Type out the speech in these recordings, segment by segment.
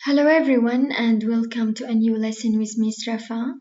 Hello everyone and welcome to a new lesson with Miss Rafa.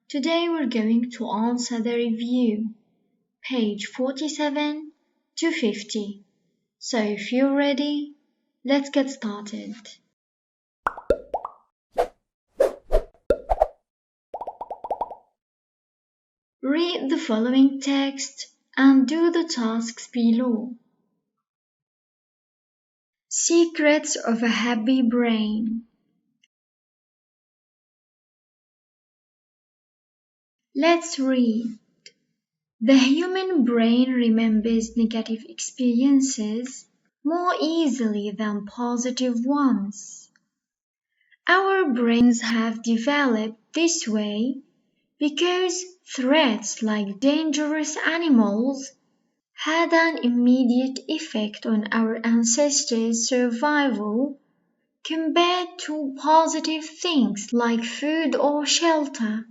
Today we're going to answer the review, page 47 to 50. So if you're ready, let's get started. Read the following text and do the tasks below. Secrets of a happy brain. Let's read. The human brain remembers negative experiences more easily than positive ones. Our brains have developed this way because threats like dangerous animals had an immediate effect on our ancestors' survival compared to positive things like food or shelter.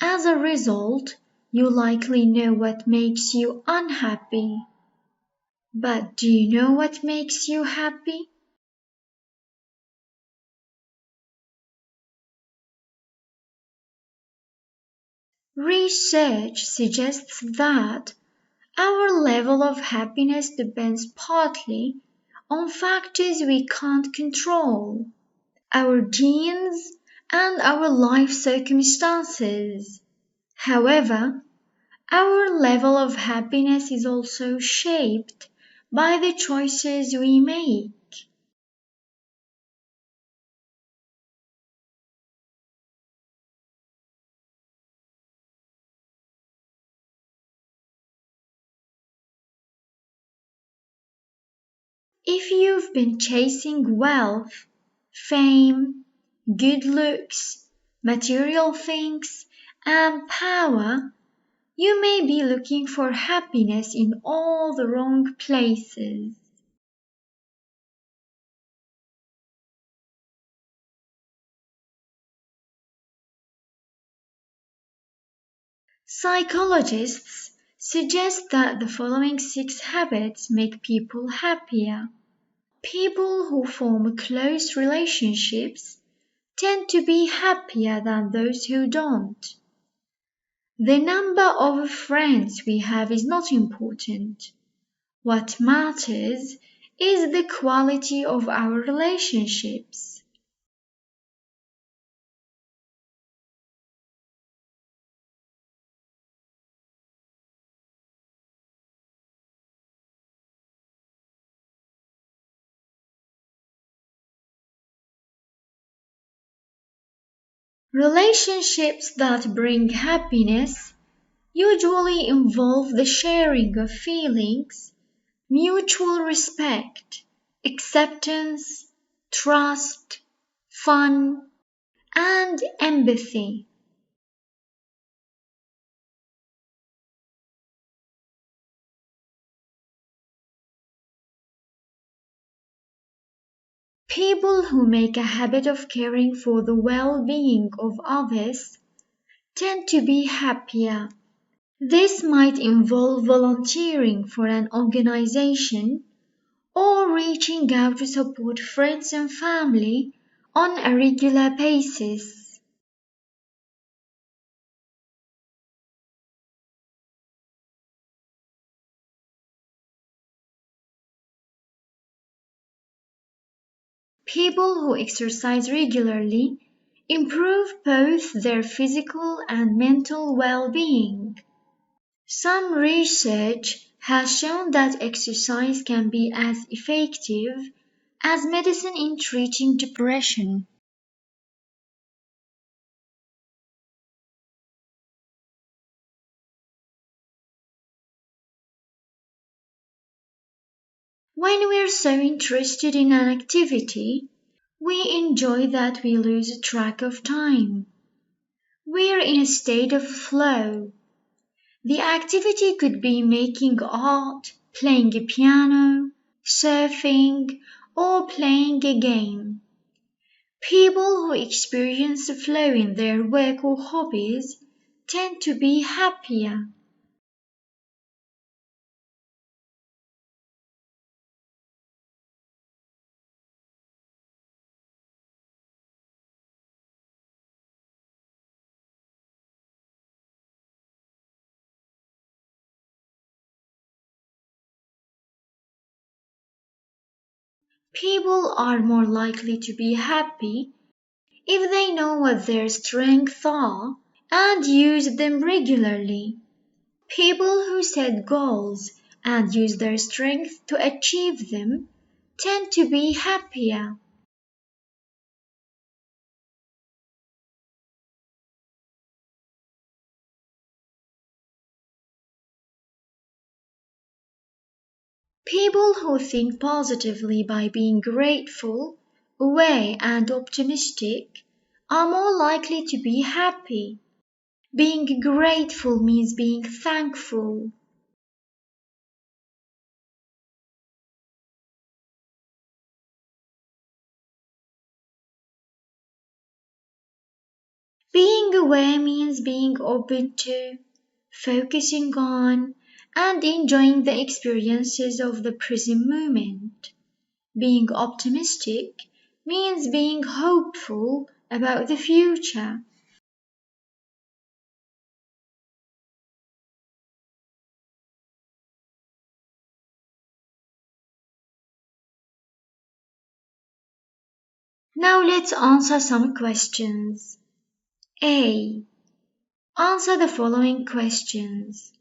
As a result, you likely know what makes you unhappy. But do you know what makes you happy? Research suggests that our level of happiness depends partly on factors we can't control, our genes and our life circumstances. However, our level of happiness is also shaped by the choices we make. If you've been chasing wealth, fame, good looks, material things, and power, you may be looking for happiness in all the wrong places. Psychologists suggest that the following 6 habits make people happier. People who form close relationships tend to be happier than those who don't. The number of friends we have is not important. What matters is the quality of our relationships. Relationships that bring happiness usually involve the sharing of feelings, mutual respect, acceptance, trust, fun, and empathy. People who make a habit of caring for the well-being of others tend to be happier. This might involve volunteering for an organization or reaching out to support friends and family on a regular basis. People who exercise regularly improve both their physical and mental well-being. Some research has shown that exercise can be as effective as medicine in treating depression. When we're so interested in an activity, we enjoy that we lose track of time. We're in a state of flow. The activity could be making art, playing a piano, surfing, or playing a game. People who experience flow in their work or hobbies tend to be happier. People are more likely to be happy if they know what their strengths are and use them regularly. People who set goals and use their strengths to achieve them tend to be happier. People who think positively by being grateful, aware, and optimistic are more likely to be happy. Being grateful means being thankful. Being aware means being open to, focusing on, and enjoying the experiences of the present moment. Being optimistic means being hopeful about the future. Now let's answer some questions. A. Answer the following questions.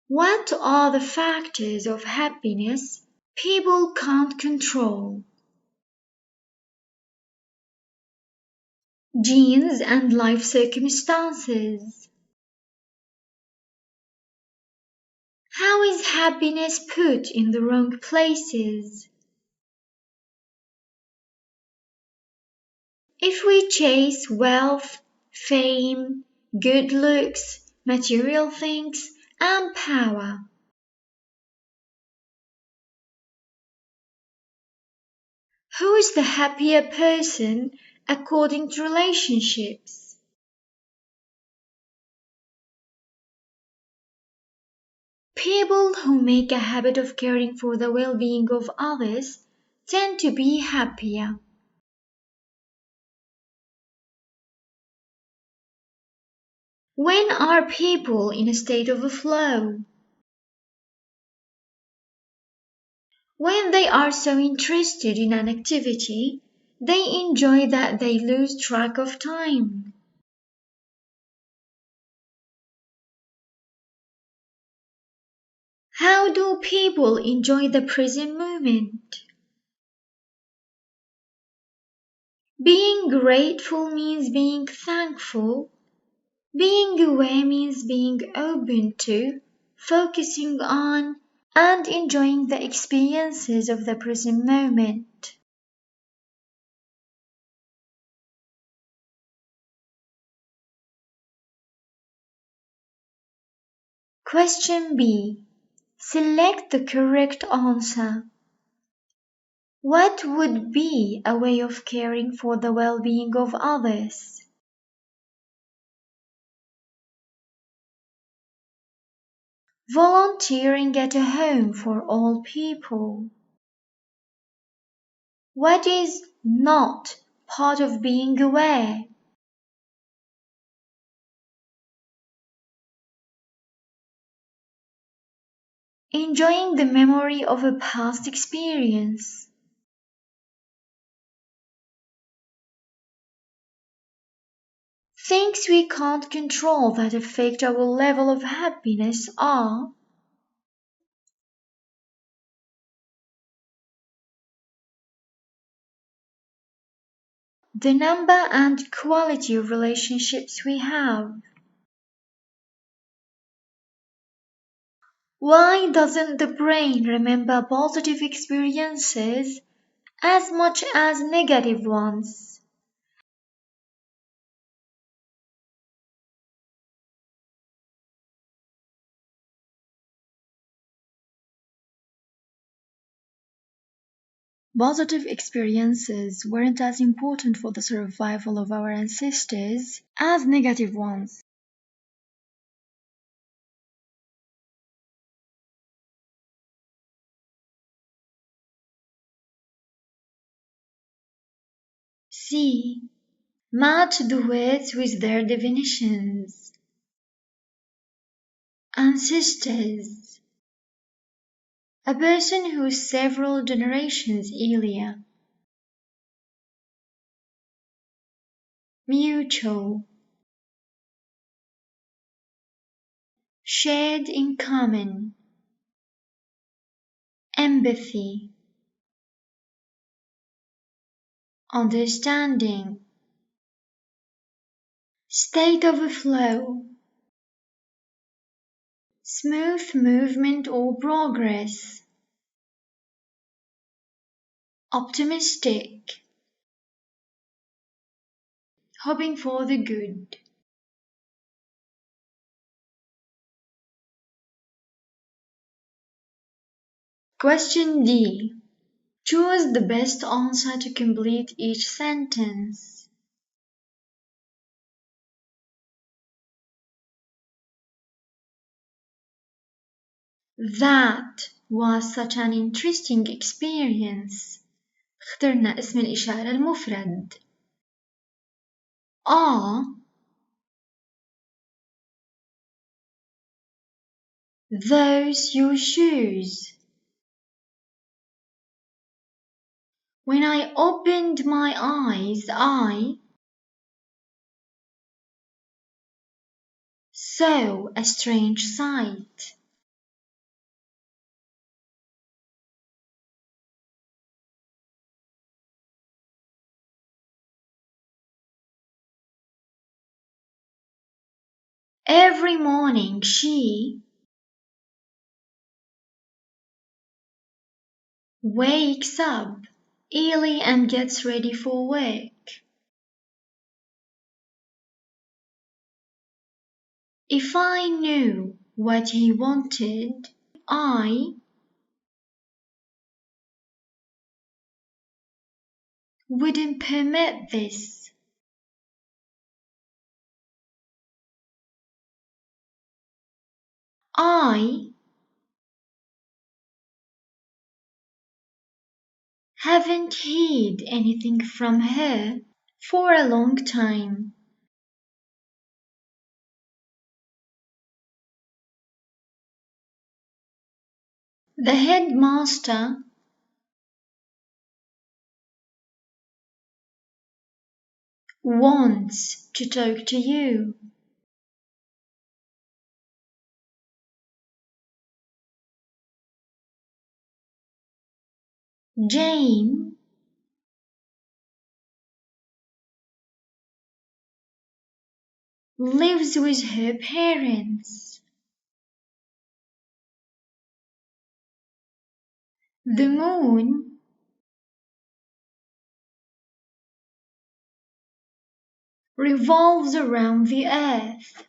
What are the factors of happiness people can't control? Genes and life circumstances. How is happiness put in the wrong places? If we chase wealth, fame, good looks, material things, and power. Who is the happier person according to relationships? People who make a habit of caring for the well-being of others tend to be happier. When are people in a state of flow? When they are so interested in an activity, they enjoy that they lose track of time. How do people enjoy the present moment? Being grateful means being thankful. Being aware means being open to, focusing on, and enjoying the experiences of the present moment. Question B. Select the correct answer. What would be a way of caring for the well-being of others? Volunteering at a home for all people. What is not part of being aware? Enjoying the memory of a past experience. Things we can't control that affect our level of happiness are the number and quality of relationships we have. Why doesn't the brain remember positive experiences as much as negative ones? Positive experiences weren't as important for the survival of our ancestors as negative ones. C. Match the words with their definitions. Ancestors. A person who's several generations earlier. Mutual. Shared in common. Empathy. Understanding. State of flow. Smooth movement or progress. Optimistic. Hoping for the good. Question D. Choose the best answer to complete each sentence. That was such an interesting experience. اخترنا اسم الإشارة المفرد. Those your shoes. When I opened my eyes, I saw a strange sight. Every morning she wakes up early and gets ready for work. If I knew what he wanted, I wouldn't permit this. I haven't heard anything from her for a long time. The headmaster wants to talk to you. Jane lives with her parents. The moon revolves around the earth.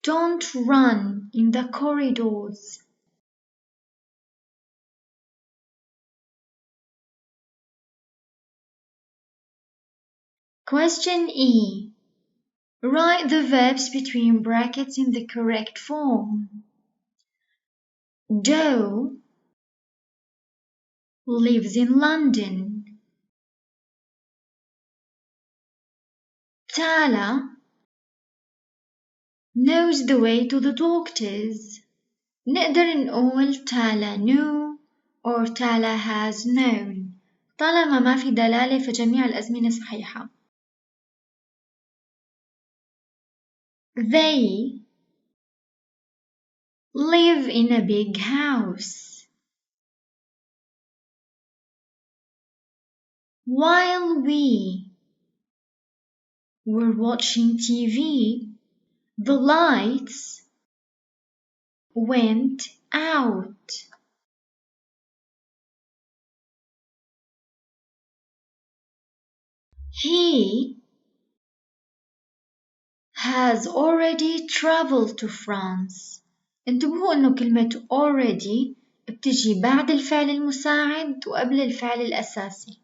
Don't run in the corridors. Question E. Write the verbs between brackets in the correct form. Joe lives in London. Tala knows the way to the doctors. نقدر نقول Tala knew or Tala has known. طالما ما في دلالة فجميع الأزمنة صحيحة. They live in a big house. While we were watching TV, the lights went out. He has already traveled to France. انتبهوا إنه كلمة already بتجي بعد الفعل المساعد وقبل الفعل الأساسي.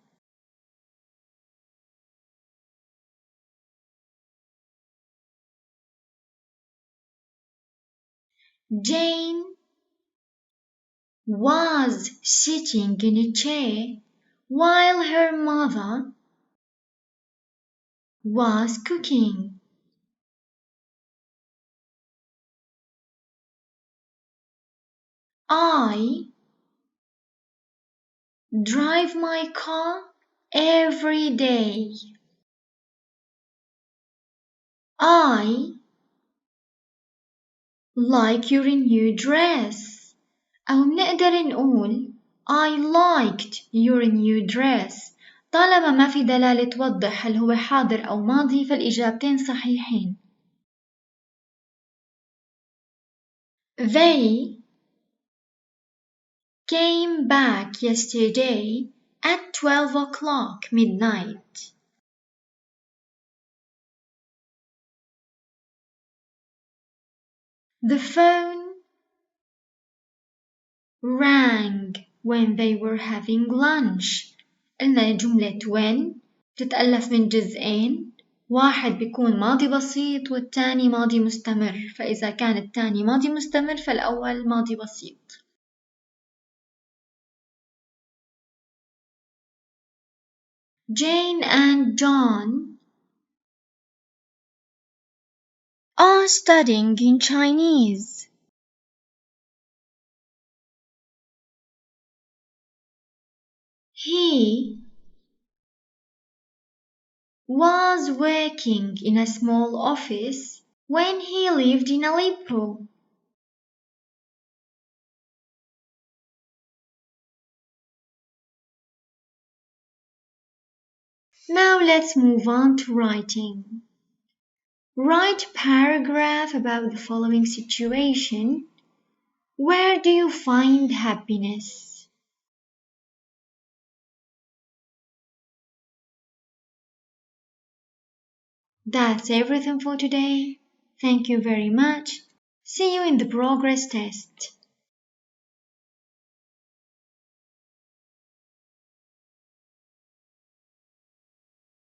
Jane was sitting in a chair while her mother was cooking. I drive my car every day. I like your new dress. أو بنقدر نقول I liked your new dress. طالما ما في دلالة توضح هل هو حاضر أو ماضي فالإجابتين صحيحين. They came back yesterday at 12 o'clock midnight. The phone rang when they were having lunch. قلنا جملة when تتألف من جزئين، واحد بيكون ماضي بسيط والتاني ماضي مستمر، فإذا كان التاني ماضي مستمر فالأول ماضي بسيط. Jane and John are studying in Chinese. He was working in a small office when he lived in Aleppo. Now let's move on to writing. Write a paragraph about the following situation. Where do you find happiness? That's everything for today. Thank you very much. See you in the progress test.